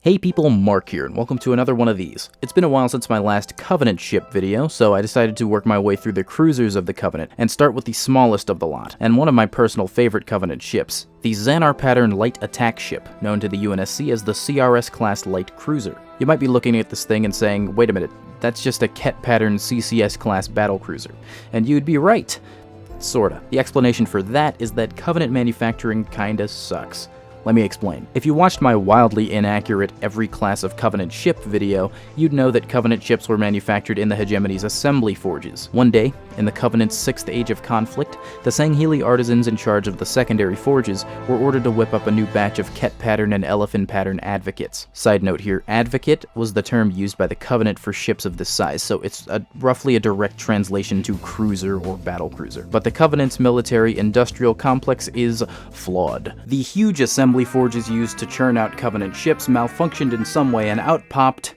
Hey people, Mark here, and welcome to another one of these. It's been a while since my last Covenant ship video, so I decided to work my way through the cruisers of the Covenant, and start with the smallest of the lot, and one of my personal favorite Covenant ships, the Xanar pattern light attack ship, known to the UNSC as the CRS-Class light cruiser. You might be looking at this thing and saying, wait a minute, that's just a Ket pattern CCS-Class battlecruiser. And you'd be right. Sorta. The explanation for that is that Covenant manufacturing kinda sucks. Let me explain. If you watched my wildly inaccurate Every Class of Covenant Ship video, you'd know that Covenant ships were manufactured in the Hegemony's assembly forges. One day, in the Covenant's 6th Age of Conflict, the Sangheili artisans in charge of the secondary forges were ordered to whip up a new batch of Ket pattern and Elephant pattern advocates. Side note here, advocate was the term used by the Covenant for ships of this size, so it's roughly a direct translation to cruiser or battlecruiser. But the Covenant's military-industrial complex is flawed. The huge assembly forges used to churn out Covenant ships malfunctioned in some way and out popped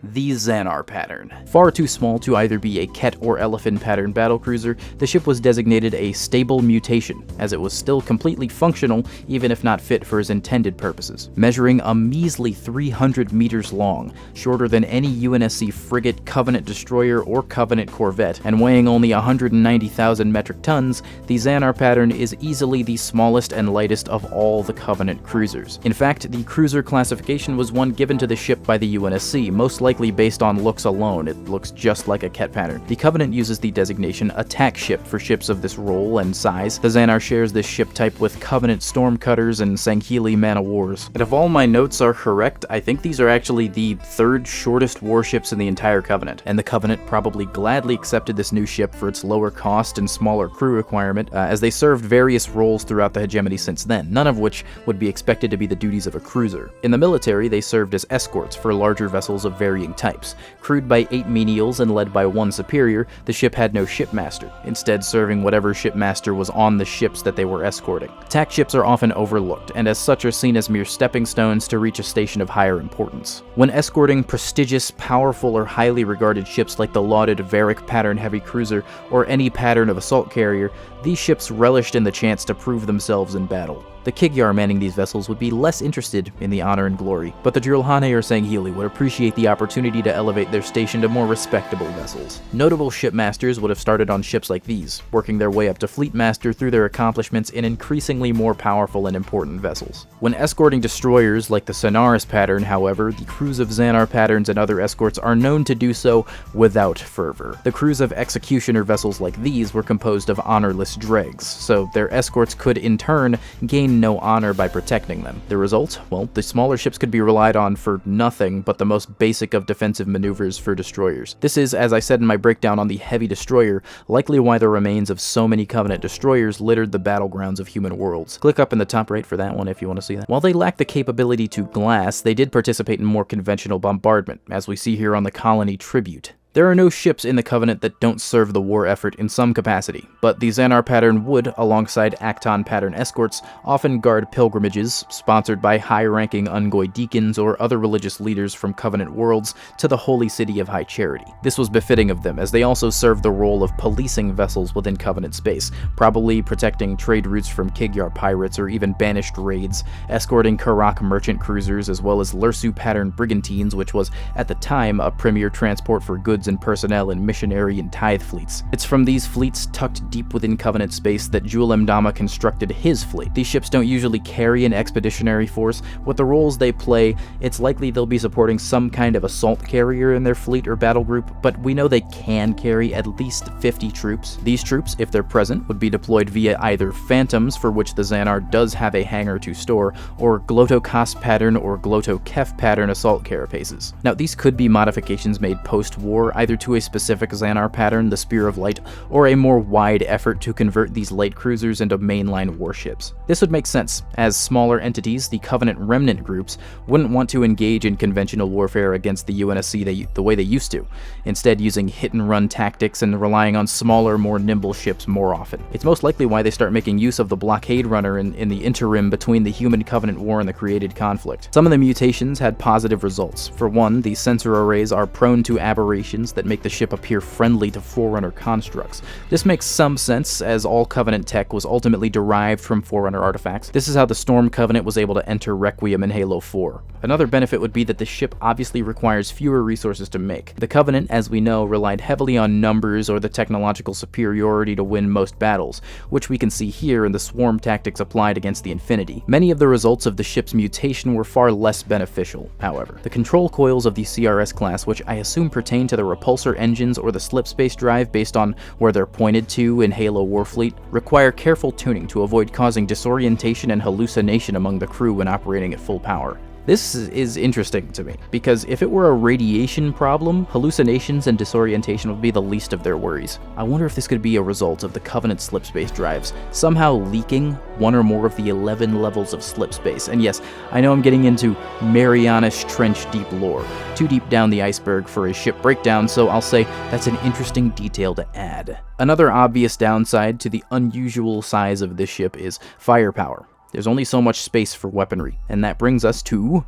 the Xanar pattern. Far too small to either be a Ket or Elephant pattern battlecruiser, the ship was designated a stable mutation, as it was still completely functional, even if not fit for its intended purposes. Measuring a measly 300 meters long, shorter than any UNSC frigate, Covenant destroyer, or Covenant corvette, and weighing only 190,000 metric tons, the Xanar pattern is easily the smallest and lightest of all the Covenant cruisers. In fact, the cruiser classification was one given to the ship by the UNSC, most likely based on looks alone. It looks just like a Ket pattern. The Covenant uses the designation attack ship for ships of this role and size. The Xanar shares this ship type with Covenant Stormcutters and Sangheili man-o'-wars. And if all my notes are correct, I think these are actually the third shortest warships in the entire Covenant, and the Covenant probably gladly accepted this new ship for its lower cost and smaller crew requirement, as they served various roles throughout the Hegemony since then, none of which would be expected to be the duties of a cruiser. In the military, they served as escorts for larger vessels of varying types. Crewed by 8 menials and led by 1 superior, the ship had no shipmaster, instead serving whatever shipmaster was on the ships that they were escorting. Attack ships are often overlooked, and as such are seen as mere stepping stones to reach a station of higher importance. When escorting prestigious, powerful, or highly regarded ships like the lauded Varric pattern heavy cruiser or any pattern of assault carrier, these ships relished in the chance to prove themselves in battle. The Kigyar manning these vessels would be less interested in the honor and glory, but the Drulhane or Sangheili would appreciate the opportunity to elevate their station to more respectable vessels. Notable shipmasters would have started on ships like these, working their way up to fleet master through their accomplishments in increasingly more powerful and important vessels. When escorting destroyers like the Sonaris pattern, however, the crews of Xanar patterns and other escorts are known to do so without fervor. The crews of executioner vessels like these were composed of honorless dregs, so their escorts could in turn gain no honor by protecting them. The result? Well, the smaller ships could be relied on for nothing but the most basic of defensive maneuvers for destroyers. This is, as I said in my breakdown on the heavy destroyer, likely why the remains of so many Covenant destroyers littered the battlegrounds of human worlds. Click up in the top right for that one if you want to see that. While they lacked the capability to glass, they did participate in more conventional bombardment, as we see here on the Colony Tribute. There are no ships in the Covenant that don't serve the war effort in some capacity, but the Xanar pattern would, alongside Acton pattern escorts, often guard pilgrimages, sponsored by high-ranking Ungoi deacons or other religious leaders from Covenant worlds, to the holy city of High Charity. This was befitting of them, as they also served the role of policing vessels within Covenant space, probably protecting trade routes from Kigyar pirates or even banished raids, escorting Karak merchant cruisers, as well as Lursu pattern brigantines, which was, at the time, a premier transport for goods and personnel in missionary and tithe fleets. It's from these fleets tucked deep within Covenant space that Jul 'Mdama constructed his fleet. These ships don't usually carry an expeditionary force. With the roles they play, it's likely they'll be supporting some kind of assault carrier in their fleet or battle group, but we know they can carry at least 50 troops. These troops, if they're present, would be deployed via either Phantoms, for which the Xanar does have a hangar to store, or Glotokos pattern or Glotokef pattern assault carapaces. Now, these could be modifications made post-war, either to a specific Xanar pattern, the Spear of Light, or a more wide effort to convert these light cruisers into mainline warships. This would make sense, as smaller entities, the Covenant remnant groups, wouldn't want to engage in conventional warfare against the UNSC the way they used to, instead using hit-and-run tactics and relying on smaller, more nimble ships more often. It's most likely why they start making use of the blockade runner in the interim between the Human Covenant War and the created conflict. Some of the mutations had positive results. For one, the sensor arrays are prone to aberration engines that make the ship appear friendly to Forerunner constructs. This makes some sense, as all Covenant tech was ultimately derived from Forerunner artifacts. This is how the Storm Covenant was able to enter Requiem in Halo 4. Another benefit would be that the ship obviously requires fewer resources to make. The Covenant, as we know, relied heavily on numbers or the technological superiority to win most battles, which we can see here in the swarm tactics applied against the Infinity. Many of the results of the ship's mutation were far less beneficial, however. The control coils of the CRS-Class, which I assume pertain to the repulsor engines or the slipspace drive based on where they're pointed to in Halo Warfleet, require careful tuning to avoid causing disorientation and hallucination among the crew when operating at full power. This is interesting to me, because if it were a radiation problem, hallucinations and disorientation would be the least of their worries. I wonder if this could be a result of the Covenant slipspace drives somehow leaking one or more of the 11 levels of slipspace. And yes, I know I'm getting into Marianas Trench deep lore, too deep down the iceberg for a ship breakdown, so I'll say that's an interesting detail to add. Another obvious downside to the unusual size of this ship is firepower. There's only so much space for weaponry, and that brings us to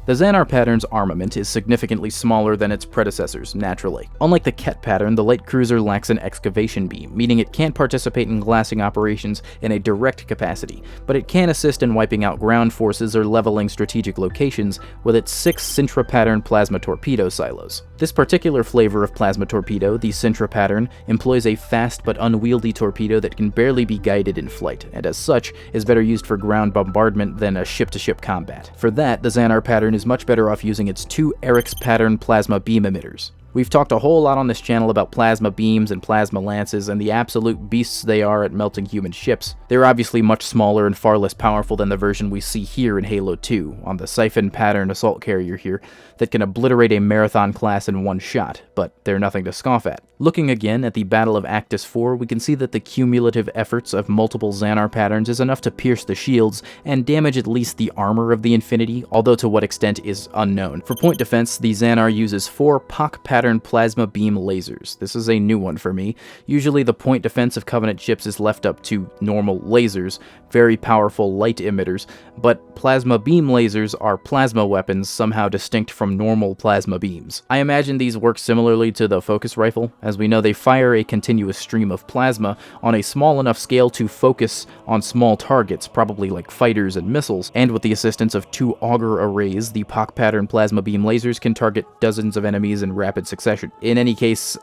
the Xanar pattern's armament is significantly smaller than its predecessors, naturally. Unlike the Ket pattern, the light cruiser lacks an excavation beam, meaning it can't participate in glassing operations in a direct capacity, but it can assist in wiping out ground forces or leveling strategic locations with its 6 Sintra pattern plasma torpedo silos. This particular flavor of plasma torpedo, the Sintra pattern, employs a fast but unwieldy torpedo that can barely be guided in flight, and as such, is better used for ground bombardment than a ship-to-ship combat. For that, the Xanar pattern is much better off using its 2 Eric's pattern plasma beam emitters. We've talked a whole lot on this channel about plasma beams and plasma lances and the absolute beasts they are at melting human ships. They're obviously much smaller and far less powerful than the version we see here in Halo 2, on the Siphon pattern assault carrier here, that can obliterate a Marathon class in one shot, but they're nothing to scoff at. Looking again at the Battle of Actus 4, we can see that the cumulative efforts of multiple Xanar patterns is enough to pierce the shields and damage at least the armor of the Infinity, although to what extent is unknown. For point defense, the Xanar uses 4 POC pattern plasma beam lasers. This is a new one for me. Usually the point defense of Covenant ships is left up to normal lasers, very powerful light emitters, but plasma beam lasers are plasma weapons somehow distinct from normal plasma beams. I imagine these work similarly to the focus rifle. As we know, they fire a continuous stream of plasma on a small enough scale to focus on small targets, probably like fighters and missiles, and with the assistance of 2 auger arrays, the POC pattern plasma beam lasers can target dozens of enemies in rapid succession. In any case,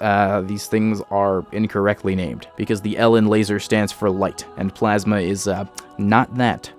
these things are incorrectly named, because the L in laser stands for light, and plasma is not that.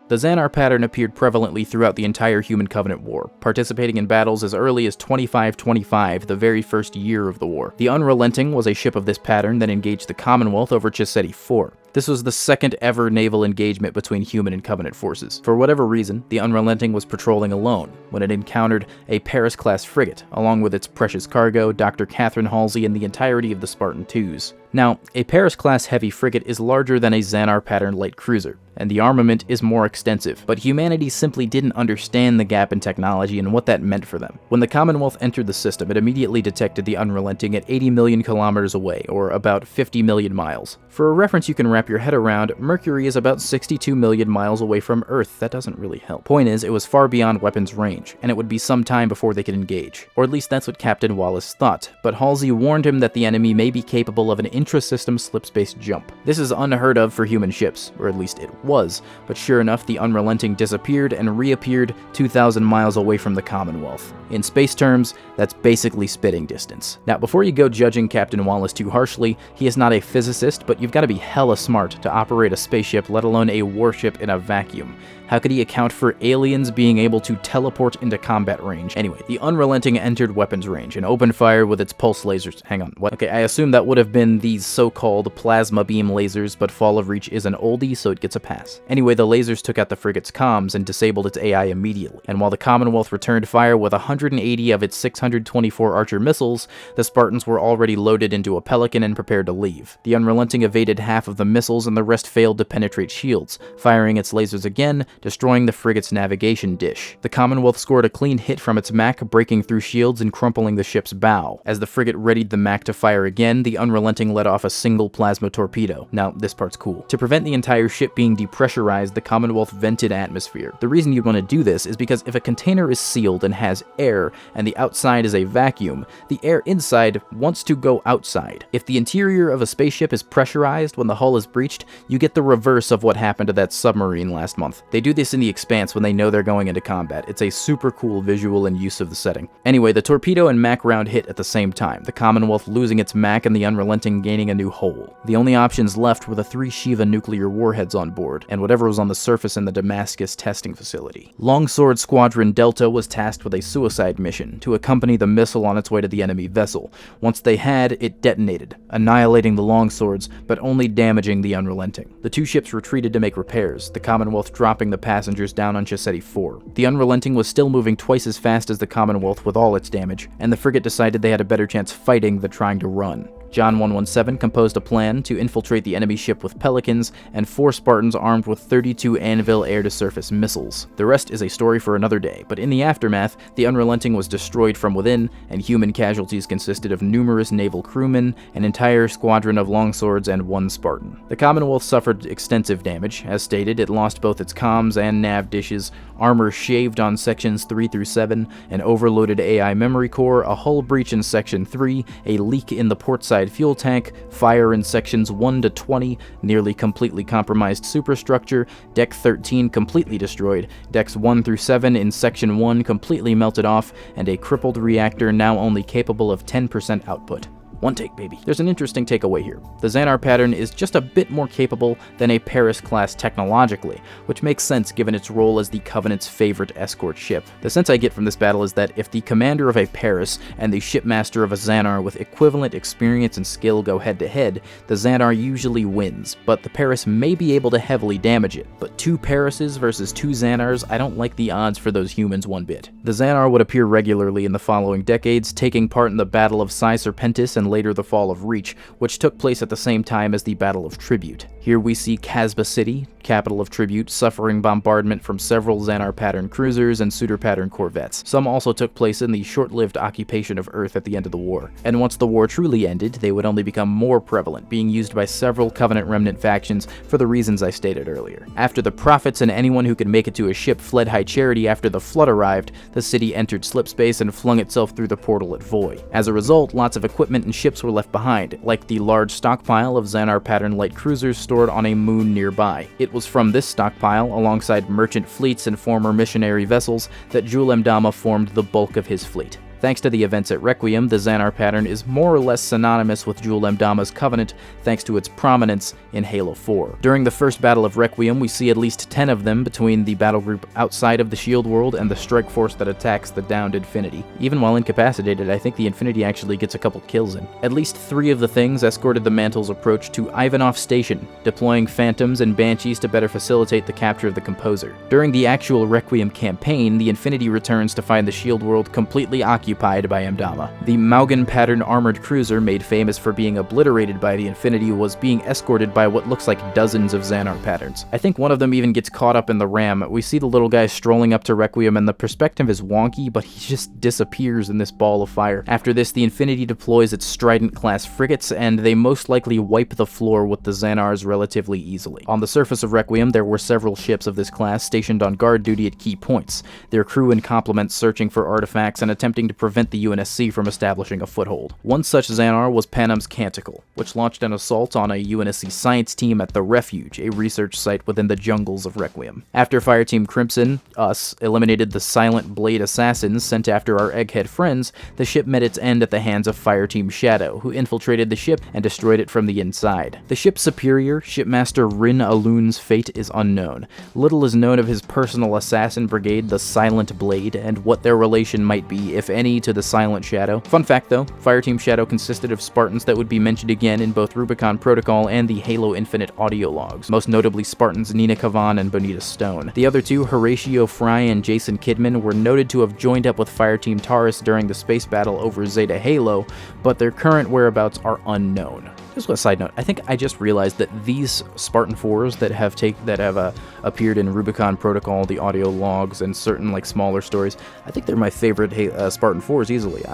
The Xanar pattern appeared prevalently throughout the entire Human Covenant War, participating in battles as early as 2525, the very first year of the war. The Unrelenting was a ship of this pattern that engaged the Commonwealth over Chassetti IV. This was the second ever naval engagement between Human and Covenant forces. For whatever reason, the Unrelenting was patrolling alone when it encountered a Paris-class frigate, along with its precious cargo, Dr. Catherine Halsey, and the entirety of the Spartan IIs. Now, a Paris-class heavy frigate is larger than a Xanar pattern light cruiser, and the armament is more extensive, but humanity simply didn't understand the gap in technology and what that meant for them. When the Commonwealth entered the system, it immediately detected the Unrelenting at 80 million kilometers away, or about 50 million miles. For a reference you can wrap your head around, Mercury is about 62 million miles away from Earth. That doesn't really help. Point is, it was far beyond weapons range, and it would be some time before they could engage. Or at least that's what Captain Wallace thought, but Halsey warned him that the enemy may be capable of an intra-system slipspace jump. This is unheard of for human ships, or at least it was, but sure enough, the Unrelenting disappeared and reappeared 2,000 miles away from the Commonwealth. In space terms, that's basically spitting distance. Now, before you go judging Captain Wallace too harshly, he is not a physicist, but you've got to be hella smart to operate a spaceship, let alone a warship in a vacuum. How could he account for aliens being able to teleport into combat range? Anyway, the Unrelenting entered weapons range and opened fire with its pulse lasers. Hang on, what? Okay, I assume that would have been these so-called plasma beam lasers, but Fall of Reach is an oldie, so it gets a pass. Anyway, the lasers took out the frigate's comms and disabled its AI immediately. And while the Commonwealth returned fire with 180 of its 624 Archer missiles, the Spartans were already loaded into a Pelican and prepared to leave. The Unrelenting evaded half of the missiles and the rest failed to penetrate shields, firing its lasers again destroying the frigate's navigation dish. The Commonwealth scored a clean hit from its MAC, breaking through shields and crumpling the ship's bow. As the frigate readied the MAC to fire again, the Unrelenting let off a single plasma torpedo. Now, this part's cool. To prevent the entire ship being depressurized, the Commonwealth vented atmosphere. The reason you'd want to do this is because if a container is sealed and has air, and the outside is a vacuum, the air inside wants to go outside. If the interior of a spaceship is pressurized when the hull is breached, you get the reverse of what happened to that submarine last month. They do this in The Expanse when they know they're going into combat. It's a super cool visual and use of the setting. Anyway, the torpedo and MAC round hit at the same time, the Commonwealth losing its MAC and the Unrelenting gaining a new hole. The only options left were the 3 Shiva nuclear warheads on board, and whatever was on the surface in the Damascus testing facility. Longsword Squadron Delta was tasked with a suicide mission to accompany the missile on its way to the enemy vessel. Once they had, it detonated, annihilating the Longswords, but only damaging the Unrelenting. The 2 ships retreated to make repairs, the Commonwealth dropping the passengers down on Chassetti IV. The Unrelenting was still moving twice as fast as the Commonwealth with all its damage, and the frigate decided they had a better chance fighting than trying to run. John 117 composed a plan to infiltrate the enemy ship with Pelicans and 4 Spartans armed with 32 Anvil air-to-surface missiles. The rest is a story for another day, but in the aftermath, the Unrelenting was destroyed from within, and human casualties consisted of numerous naval crewmen, an entire squadron of longswords, and 1 Spartan. The Commonwealth suffered extensive damage. As stated, it lost both its comms and nav dishes, armor shaved on sections 3 through 7, an overloaded AI memory core, a hull breach in section 3, a leak in the portside fuel tank, fire in sections 1 to 20, nearly completely compromised superstructure, deck 13 completely destroyed, decks 1 through 7 in section 1 completely melted off, and a crippled reactor now only capable of 10% output. One take, baby. There's an interesting takeaway here. The Xanar pattern is just a bit more capable than a Paris-class technologically, which makes sense given its role as the Covenant's favorite escort ship. The sense I get from this battle is that if the commander of a Paris and the shipmaster of a Xanar with equivalent experience and skill go head-to-head, the Xanar usually wins, but the Paris may be able to heavily damage it. But 2 Parises versus 2 Xanars, I don't like the odds for those humans one bit. The Xanar would appear regularly in the following decades, taking part in the Battle of Psi Serpentis and later the Fall of Reach, which took place at the same time as the Battle of Tribute. Here we see Casbah City, capital of Tribute, suffering bombardment from several Xanar pattern cruisers and Suitor pattern corvettes. Some also took place in the short-lived occupation of Earth at the end of the war. And once the war truly ended, they would only become more prevalent, being used by several Covenant remnant factions for the reasons I stated earlier. After the Prophets and anyone who could make it to a ship fled High Charity after the Flood arrived, the city entered slipspace and flung itself through the portal at Voy. As a result, lots of equipment and ships were left behind, like the large stockpile of Xanar pattern light cruisers stored on a moon nearby. It was from this stockpile, alongside merchant fleets and former missionary vessels, that Jul 'Mdama formed the bulk of his fleet. Thanks to the events at Requiem, the Xanar pattern is more or less synonymous with Jul 'Mdama's Covenant thanks to its prominence in Halo 4. During the first battle of Requiem, we see at least 10 of them between the battle group outside of the Shield world and the strike force that attacks the downed Infinity. Even while incapacitated, I think the Infinity actually gets a couple kills in. At least 3 of the things escorted the Mantle's approach to Ivanov Station, deploying Phantoms and Banshees to better facilitate the capture of the Composer. During the actual Requiem campaign, the Infinity returns to find the Shield world completely occupied by Mdama. The Maugan pattern armored cruiser, made famous for being obliterated by the Infinity, was being escorted by what looks like dozens of Xanar patterns. I think one of them even gets caught up in the ram. We see the little guy strolling up to Requiem, and the perspective is wonky, but he just disappears in this ball of fire. After this, the Infinity deploys its Strident-class frigates, and they most likely wipe the floor with the Xanars relatively easily. On the surface of Requiem, there were several ships of this class stationed on guard duty at key points, their crew and complements searching for artifacts and attempting to prevent the UNSC from establishing a foothold. One such Xanar was Panem's Canticle, which launched an assault on a UNSC science team at the Refuge, a research site within the jungles of Requiem. After Fireteam Crimson, us, eliminated the Silent Blade assassins sent after our Egghead friends, the ship met its end at the hands of Fireteam Shadow, who infiltrated the ship and destroyed it from the inside. The ship's superior, Shipmaster Rin Alun's fate is unknown. Little is known of his personal assassin brigade, the Silent Blade, and what their relation might be, if any, to the Silent Shadow. Fun fact though, Fireteam Shadow consisted of Spartans that would be mentioned again in both Rubicon Protocol and the Halo Infinite audio logs, most notably Spartans Nina Kavan and Bonita Stone. The other 2, Horatio Fry and Jason Kidman, were noted to have joined up with Fireteam Taurus during the space battle over Zeta Halo, but their current whereabouts are unknown. Just a side note, I think I just realized that these Spartan 4s that have appeared in Rubicon Protocol, the audio logs, and certain like smaller stories, I think they're my favorite Spartan 4s easily.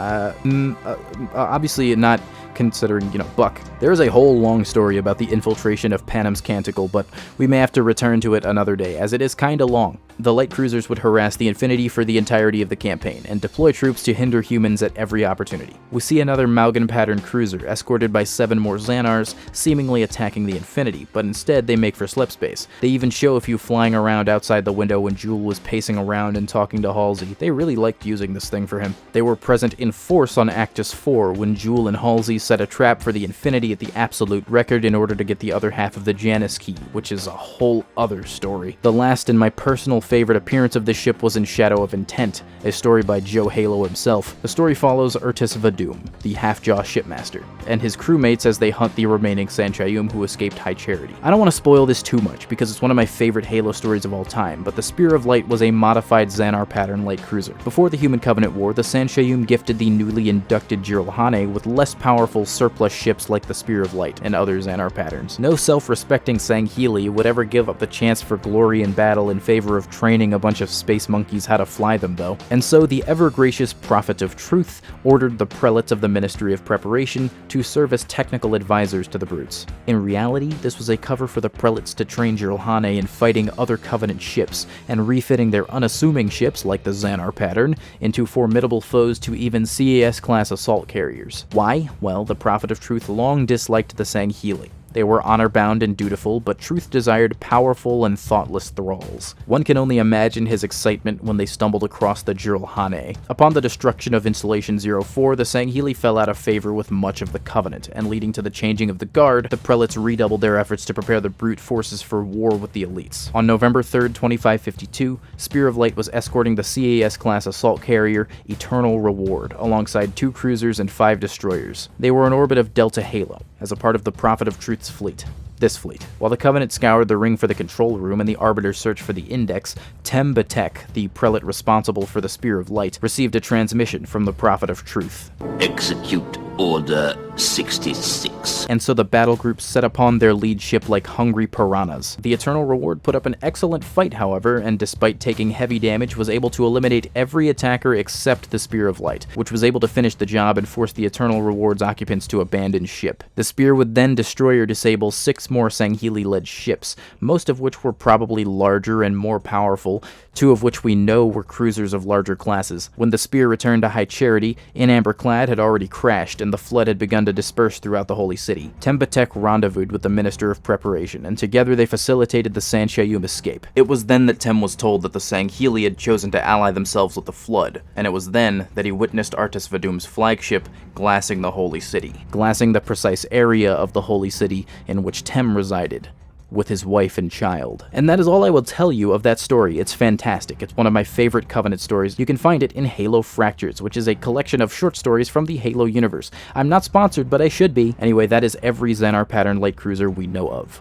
Obviously not considering, Buck. There is a whole long story about the infiltration of Panem's Canticle, but we may have to return to it another day, as it is kinda long. The light cruisers would harass the Infinity for the entirety of the campaign, and deploy troops to hinder humans at every opportunity. We see another Malgan pattern cruiser, escorted by 7 more Xanars, seemingly attacking the Infinity, but instead they make for slip space. They even show a few flying around outside the window when Jewel was pacing around and talking to Halsey. They really liked using this thing for him. They were present in force on Actus 4 when Jewel and Halsey set a trap for the Infinity at the Absolute Record in order to get the other half of the Janus key, which is a whole other story. The last and my personal favorite appearance of this ship was in Shadow of Intent, a story by Joe Halo himself. The story follows Urtis Vadum, the half-jaw shipmaster, and his crewmates as they hunt the remaining Sanchayum who escaped High Charity. I don't want to spoil this too much because it's one of my favorite Halo stories of all time, but the Spear of Light was a modified Xanar pattern light cruiser. Before the Human Covenant War, the Sanchayum gifted the newly inducted Jiralhane with less powerful surplus ships like the Spear of Light and other Xanar patterns. No self-respecting Sangheili would ever give up the chance for glory in battle in favor of training a bunch of space monkeys how to fly them, though. And so the ever-gracious Prophet of Truth ordered the prelates of the Ministry of Preparation to serve as technical advisors to the brutes. In reality, this was a cover for the prelates to train Jiralhane in fighting other Covenant ships and refitting their unassuming ships, like the Xanar pattern, into formidable foes to even CAS-Class assault carriers. Why? Well, the Prophet of Truth long disliked the Sangheili. They were honor-bound and dutiful, but Truth desired powerful and thoughtless thralls. One can only imagine his excitement when they stumbled across the Jiralhane. Upon the destruction of Installation 04, the Sangheili fell out of favor with much of the Covenant, and leading to the changing of the Guard, the Prelates redoubled their efforts to prepare the brute forces for war with the elites. On November 3rd, 2552, Spear of Light was escorting the CAS-Class assault carrier Eternal Reward, alongside 2 cruisers and 5 destroyers. They were in orbit of Delta Halo, as a part of the Prophet of Truth's fleet. This fleet. While the Covenant scoured the ring for the control room and the Arbiters searched for the Index, Tem Batek, the prelate responsible for the Spear of Light, received a transmission from the Prophet of Truth. Execute Order 66. And so the battle groups set upon their lead ship like hungry piranhas. The Eternal Reward put up an excellent fight, however, and despite taking heavy damage, was able to eliminate every attacker except the Spear of Light, which was able to finish the job and force the Eternal Reward's occupants to abandon ship. The Spear would then destroy or disable 6 more Sangheili-led ships, most of which were probably larger and more powerful, 2 of which we know were cruisers of larger classes. When the Spear returned to High Charity, In Amberclad had already crashed, and the flood had begun to disperse throughout the Holy City. Tem Batek rendezvoused with the Minister of Preparation, and together they facilitated the Sanchayum escape. It was then that Tem was told that the Sangheili had chosen to ally themselves with the Flood, and it was then that he witnessed Artis Vadum's flagship glassing the Holy City, glassing the precise area of the Holy City in which Tem resided, with his wife and child. And that is all I will tell you of that story. It's fantastic. It's one of my favorite Covenant stories. You can find it in Halo Fractures, which is a collection of short stories from the Halo universe. I'm not sponsored, but I should be. Anyway, that is every Xanar pattern light cruiser we know of.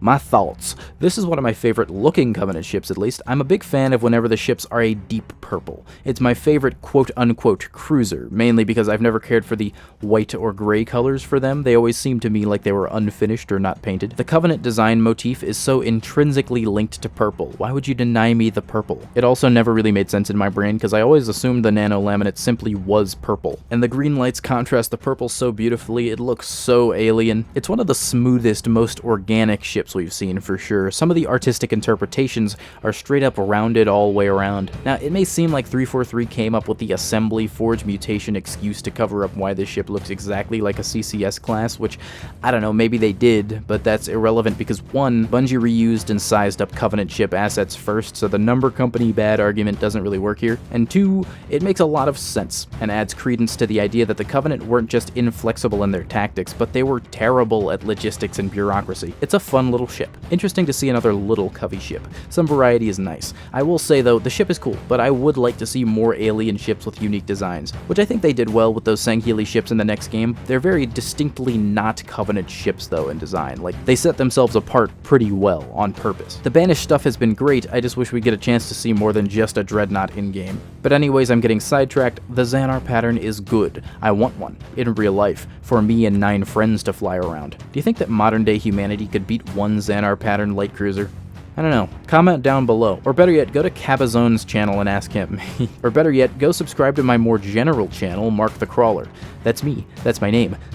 My thoughts. This is one of my favorite looking Covenant ships, at least. I'm a big fan of whenever the ships are a deep purple. It's my favorite quote-unquote cruiser, mainly because I've never cared for the white or gray colors for them. They always seem to me like they were unfinished or not painted. The Covenant design motif is so intrinsically linked to purple. Why would you deny me the purple? It also never really made sense in my brain, because I always assumed the nano laminate simply was purple. And the green lights contrast the purple so beautifully, it looks so alien. It's one of the smoothest, most organic ships we've seen for sure. Some of the artistic interpretations are straight up rounded all the way around. Now, it may seem like 343 came up with the assembly forge mutation excuse to cover up why this ship looks exactly like a CCS class, which, I don't know, maybe they did, but that's irrelevant because 1, Bungie reused and sized up Covenant ship assets first, so the number company bad argument doesn't really work here, and 2, it makes a lot of sense and adds credence to the idea that the Covenant weren't just inflexible in their tactics, but they were terrible at logistics and bureaucracy. It's a fun little little ship. Interesting to see another little Covey ship. Some variety is nice. I will say though, the ship is cool, but I would like to see more alien ships with unique designs, which I think they did well with those Sangheili ships in the next game. They're very distinctly not Covenant ships though in design. Like, they set themselves apart pretty well on purpose. The Banished stuff has been great, I just wish we get a chance to see more than just a Dreadnought in-game. But anyways, I'm getting sidetracked. The Xanar pattern is good. I want one, in real life, for me and 9 friends to fly around. Do you think that modern day humanity could beat one Xanar pattern light cruiser? I don't know. Comment down below. Or better yet, go to Cabazone's channel and ask him. Or better yet, go subscribe to my more general channel, Mark the Crawler. That's me. That's my name.